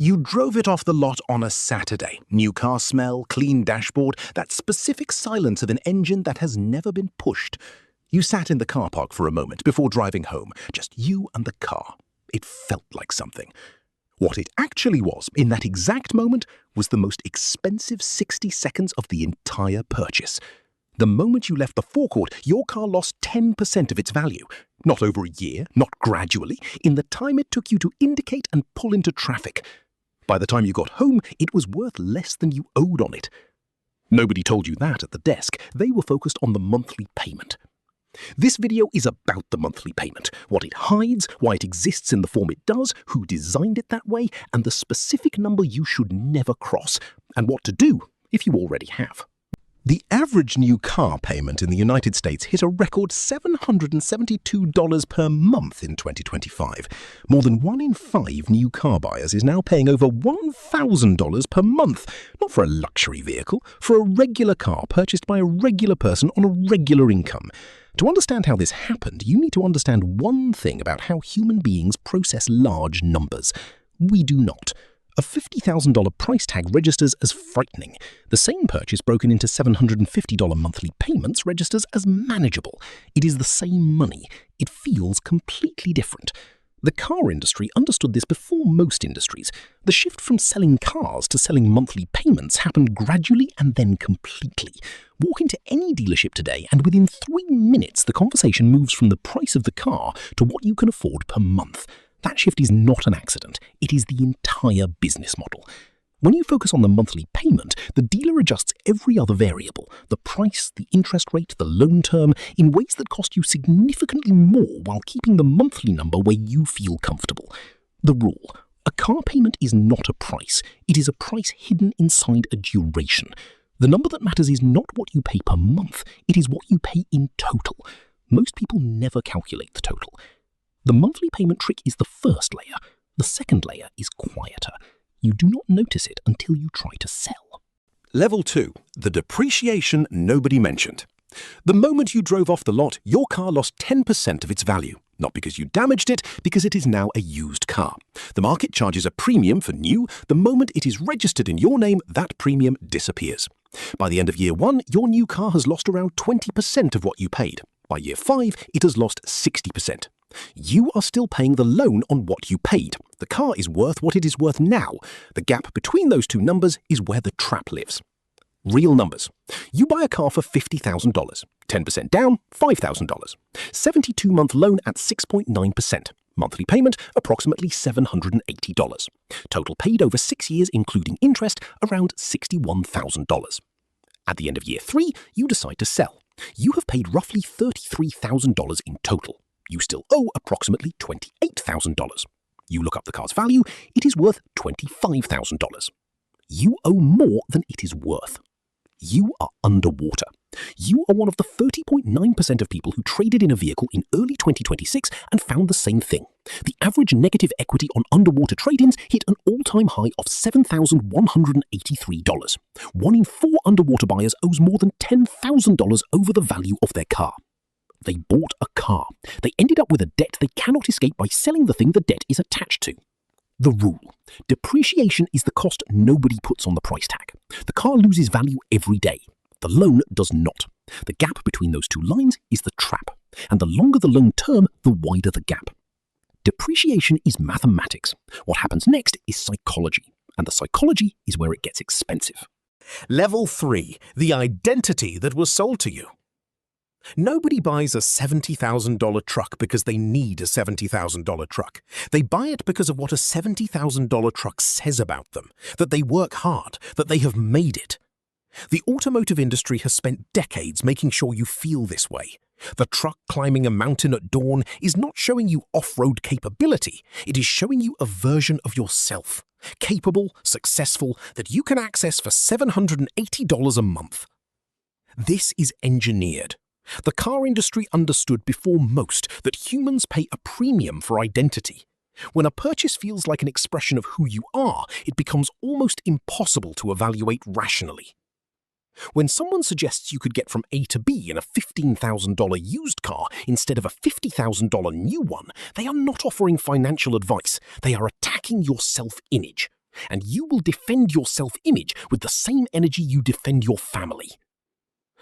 You drove it off the lot on a Saturday. New car smell, clean dashboard, that specific silence of an engine that has never been pushed. You sat in the car park for a moment before driving home, just you and the car. It felt like something. What it actually was, in that exact moment, was the most expensive 60 seconds of the entire purchase. The moment you left the forecourt, your car lost 10% of its value. Not over a year, not gradually, in the time it took you to indicate and pull into traffic. By the time you got home, it was worth less than you owed on it. Nobody told you that at the desk. They were focused on the monthly payment. This video is about the monthly payment, what it hides, why it exists in the form it does, who designed it that way, and the specific number you should never cross, and what to do if you already have. The average new car payment in the United States hit a record $772 per month in 2025. More than 1 in 5 new car buyers is now paying over $1,000 per month, not for a luxury vehicle, for a regular car purchased by a regular person on a regular income. To understand how this happened, you need to understand one thing about how human beings process large numbers. We do not. A $50,000 price tag registers as frightening. The same purchase broken into $750 monthly payments registers as manageable. It is the same money. It feels completely different. The car industry understood this before most industries. The shift from selling cars to selling monthly payments happened gradually and then completely. Walk into any dealership today and within 3 minutes the conversation moves from the price of the car to what you can afford per month. That shift is not an accident. It is the entire business model. When you focus on the monthly payment, the dealer adjusts every other variable, the price, the interest rate, the loan term, in ways that cost you significantly more while keeping the monthly number where you feel comfortable. The rule: a car payment is not a price. It is a price hidden inside a duration. The number that matters is not what you pay per month. It is what you pay in total. Most people never calculate the total. The monthly payment trick is the first layer. The second layer is quieter. You do not notice it until you try to sell. Level 2. The depreciation nobody mentioned. The moment you drove off the lot, your car lost 10% of its value. Not because you damaged it, because it is now a used car. The market charges a premium for new. The moment it is registered in your name, that premium disappears. By the end of year 1, your new car has lost around 20% of what you paid. By year 5, it has lost 60%. You are still paying the loan on what you paid. The car is worth what it is worth now. The gap between those two numbers is where the trap lives. Real numbers. You buy a car for $50,000. 10% down, $5,000. 72-month loan at 6.9%. Monthly payment, approximately $780. Total paid over 6 years, including interest, around $61,000. At the end of year 3, you decide to sell. You have paid roughly $33,000 in total. You still owe approximately $28,000. You look up the car's value, it is worth $25,000. You owe more than it is worth. You are underwater. You are one of the 30.9% of people who traded in a vehicle in early 2026 and found the same thing. The average negative equity on underwater trade-ins hit an all-time high of $7,183. 1 in 4 underwater buyers owes more than $10,000 over the value of their car. They bought a car. They ended up with a debt they cannot escape by selling the thing the debt is attached to. The rule: depreciation is the cost nobody puts on the price tag. The car loses value every day. The loan does not. The gap between those two lines is the trap. And the longer the loan term, the wider the gap. Depreciation is mathematics. What happens next is psychology. And the psychology is where it gets expensive. Level 3. The identity that was sold to you. Nobody buys a $70,000 truck because they need a $70,000 truck. They buy it because of what a $70,000 truck says about them, that they work hard, that they have made it. The automotive industry has spent decades making sure you feel this way. The truck climbing a mountain at dawn is not showing you off-road capability. It is showing you a version of yourself, capable, successful, that you can access for $780 a month. This is engineered. The car industry understood before most that humans pay a premium for identity. When a purchase feels like an expression of who you are, it becomes almost impossible to evaluate rationally. When someone suggests you could get from A to B in a $15,000 used car instead of a $50,000 new one, they are not offering financial advice. They are attacking your self-image. And you will defend your self-image with the same energy you defend your family.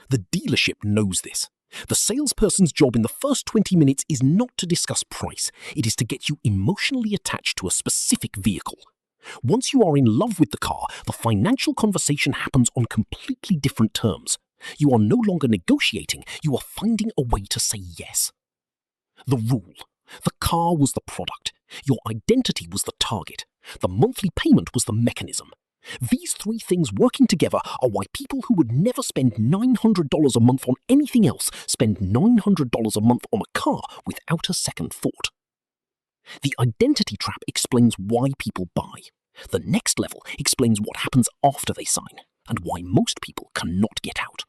The dealership knows this. The salesperson's job in the first 20 minutes is not to discuss price. It is to get you emotionally attached to a specific vehicle. Once you are in love with the car, the financial conversation happens on completely different terms. You are no longer negotiating, you are finding a way to say yes. The rule. The car was the product. Your identity was the target. The monthly payment was the mechanism. These three things working together are why people who would never spend $900 a month on anything else spend $900 a month on a car without a second thought. The identity trap explains why people buy. The next level explains what happens after they sign, and why most people cannot get out.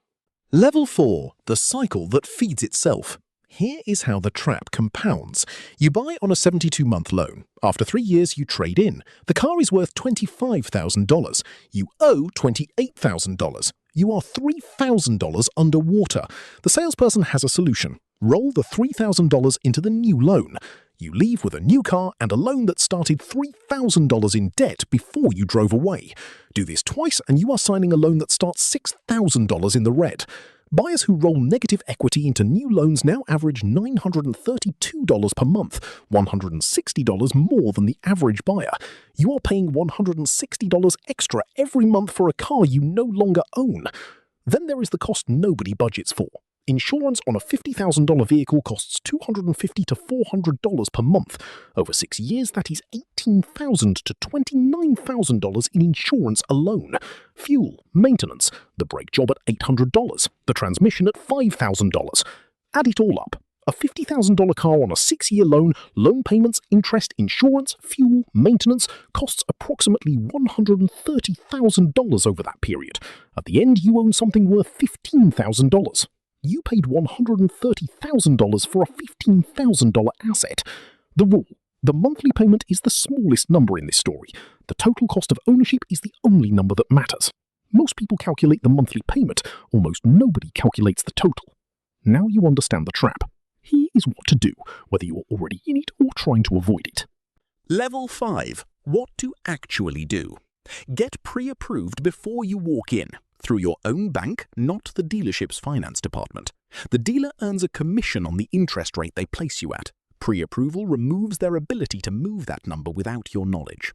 Level 4. The cycle that feeds itself. Here is how the trap compounds. You buy on a 72-month loan. After 3 years, you trade in. The car is worth $25,000. You owe $28,000. You are $3,000 underwater. The salesperson has a solution. Roll the $3,000 into the new loan. You leave with a new car and a loan that started $3,000 in debt before you drove away. Do this twice and you are signing a loan that starts $6,000 in the red. Buyers who roll negative equity into new loans now average $932 per month, $160 more than the average buyer. You are paying $160 extra every month for a car you no longer own. Then there is the cost nobody budgets for. Insurance on a $50,000 vehicle costs $250 to $400 per month. Over 6 years, that is $18,000 to $29,000 in insurance alone. Fuel, maintenance, the brake job at $800, the transmission at $5,000. Add it all up. A $50,000 car on a 6-year loan, loan payments, interest, insurance, fuel, maintenance, costs approximately $130,000 over that period. At the end, you own something worth $15,000. You paid $130,000 for a $15,000 asset. The rule. The monthly payment is the smallest number in this story. The total cost of ownership is the only number that matters. Most people calculate the monthly payment. Almost nobody calculates the total. Now you understand the trap. Here is what to do, whether you are already in it or trying to avoid it. Level 5. What to actually do. Get pre-approved before you walk in. Through your own bank, not the dealership's finance department. The dealer earns a commission on the interest rate they place you at. Pre-approval removes their ability to move that number without your knowledge.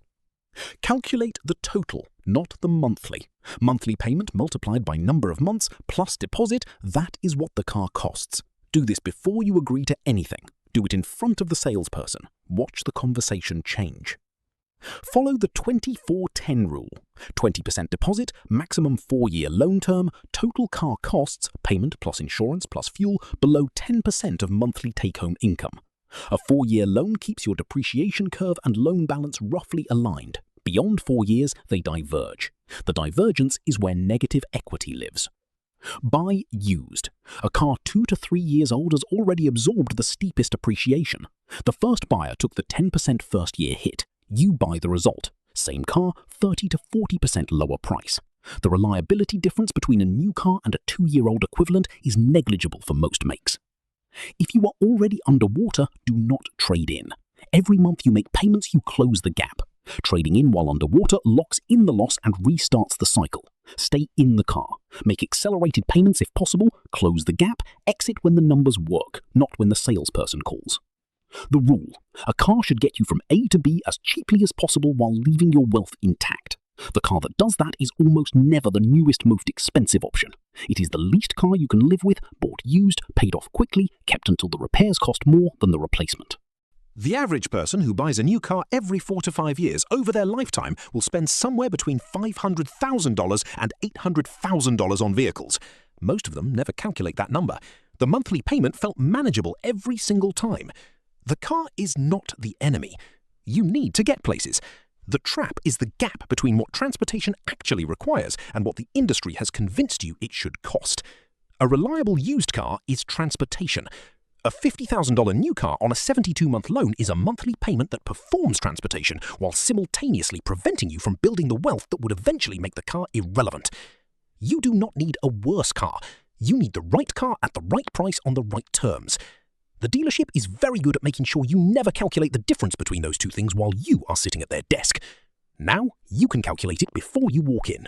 Calculate the total, not the monthly. Monthly payment multiplied by number of months plus deposit, that is what the car costs. Do this before you agree to anything. Do it in front of the salesperson. Watch the conversation change. Follow the 24-10 rule. 20% deposit, maximum 4-year loan term, total car costs, payment plus insurance plus fuel, below 10% of monthly take-home income. A 4-year loan keeps your depreciation curve and loan balance roughly aligned. Beyond 4 years, they diverge. The divergence is where negative equity lives. Buy used. A car 2 to 3 years old has already absorbed the steepest appreciation. The first buyer took the 10% first-year hit. You buy the result. Same car, 30 to 40% lower price. The reliability difference between a new car and a 2-year-old equivalent is negligible for most makes. If you are already underwater, do not trade in. Every month you make payments, you close the gap. Trading in while underwater locks in the loss and restarts the cycle. Stay in the car. Make accelerated payments if possible, close the gap, exit when the numbers work, not when the salesperson calls. The rule. A car should get you from A to B as cheaply as possible while leaving your wealth intact. The car that does that is almost never the newest, most expensive option. It is the least car you can live with, bought used, paid off quickly, kept until the repairs cost more than the replacement. The average person who buys a new car every 4 to 5 years over their lifetime will spend somewhere between $500,000 and $800,000 on vehicles. Most of them never calculate that number. The monthly payment felt manageable every single time. The car is not the enemy. You need to get places. The trap is the gap between what transportation actually requires and what the industry has convinced you it should cost. A reliable used car is transportation. A $50,000 new car on a 72-month loan is a monthly payment that performs transportation while simultaneously preventing you from building the wealth that would eventually make the car irrelevant. You do not need a worse car. You need the right car at the right price on the right terms. The dealership is very good at making sure you never calculate the difference between those two things while you are sitting at their desk. Now you can calculate it before you walk in.